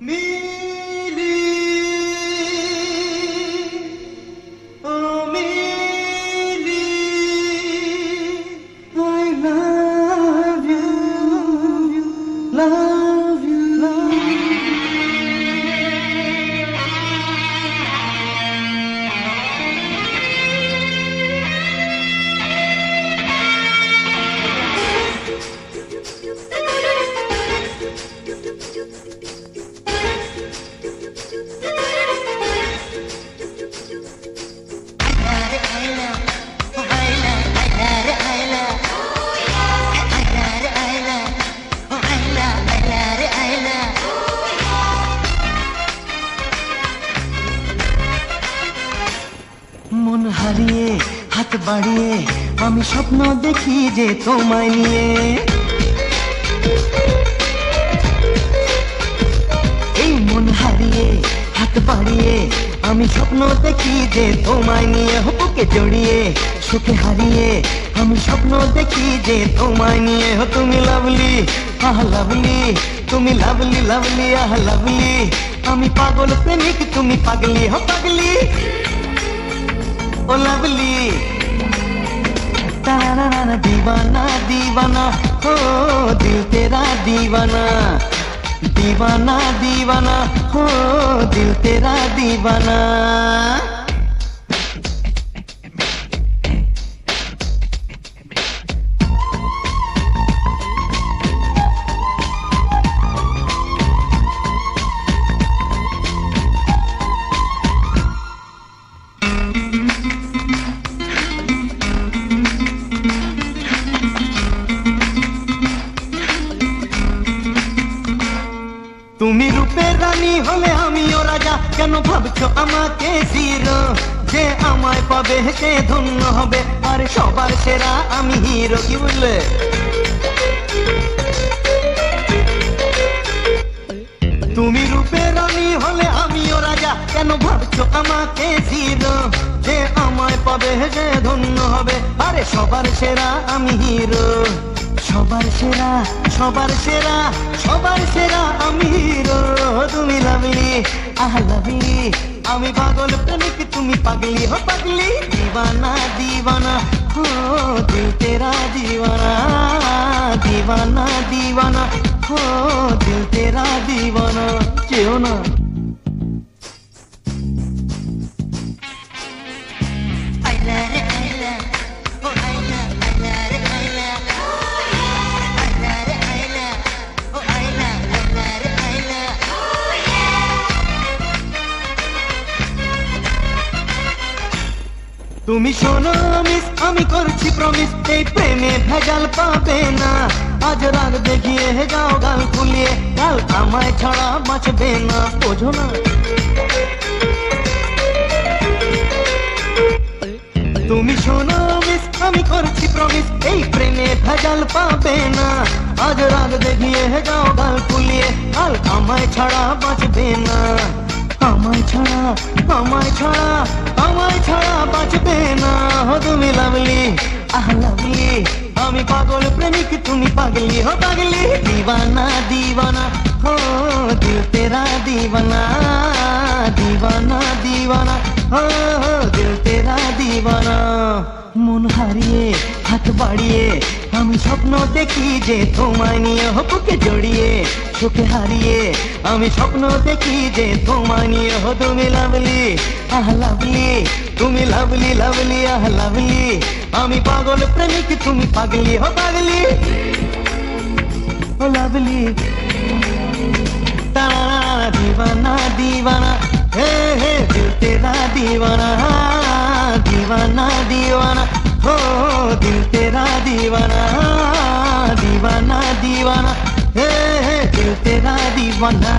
milli O milli I love you love you love you মন হারিয়ে হাত বাড়িয়ে আমি স্বপ্ন দেখি যে তোমায় নিয়ে এই মন হারিয়ে হাত বাড়িয়ে আমি স্বপ্ন দেখি যে তোমায় নিয়ে বুকে জড়িয়ে সুখে হারিয়ে আমি স্বপ্ন দেখি যে তোমায় নিয়ে তুমি লাভলি আহ লাভলি তুমি লাভলি লাভলি আহ লাভলি আমি পাগল প্রেমিক তুমি পাগলি পাগলি ओ लवली तारा दीवाना दीवाना हो दिल तेरा दीवाना दीवाना दीवाना हो दिल तेरा दीवाना তুমি রূপের রানী হলে আমিও রাজা কেন ভাবছো আমাকে জিরো যে আমায় পাবে সে ধন্য হবে আর সবার সেরা আমি হিরো কি বললে তুমি রূপের রানী হলে আমিও রাজা কেন ভাবছো আমাকে জিরো যে আমায় পাবে সে ধন্য হবে আরে সবার সেরা আমি হিরো সবার সেরা সবার সেরা সবার সেরা আমি হিরো তুমি লাভলি আহ লাভলি আমি পাগল প্রেমিক তুমি পাগলি হো পাগলি दीवाना दीवाना हो दिल तेरा दीवाना दीवाना दीवाना हो दिल तेरा दीवाना চেও না তুমি শোনো মিস আমি করছি প্রমিস এই প্রেমে ভেজাল পাবে না আজ রাগ দেখিয়ে যাও গাল ফুলিয়ে কাল আমায় ছাড়া বাঁচবে না বোঝো না তুমি শোনো মিস আমি করছি প্রমিস এই প্রেমে ভেজাল পাবে না আজ রাগ দেখিয়ে যাও গাল ফুলিয়ে কাল আমায় ছাড়া বাঁচবে না আমায় ছাড়া আমায় ছাড়া আমায় ছাড়া বাঁচবে না হো তুমি লাভলি আহ লাভলি আমি পাগল প্রেমিক তুমি পাগলি হো পাগলি दीवाना दीवाना हो दिल तेरा दीवाना दीवाना दीवाना हो दिल तेरा दीवाना মন হারিয়ে হাত বাড়িয়ে আমি স্বপ্ন দেখি যে তোমায় নিয়ে বুকে জড়িয়ে সুখে হারিয়ে আমি স্বপ্ন দেখি যে তোমায় নিয়ে তুমি লাভলি আহ লাভলি তুমি লাভলি লাভলি আহ লাভলি আমি পাগল প্রেমিক তুমি পাগলি হো পাগলি ও লাভলি তারা दीवाना दीवाना हे हे दिल तेरा दीवाना दीवाना दीवाना हो दिल तेरा दीवाना दीवाना दीवाना हे हे दिल तेरा दीवाना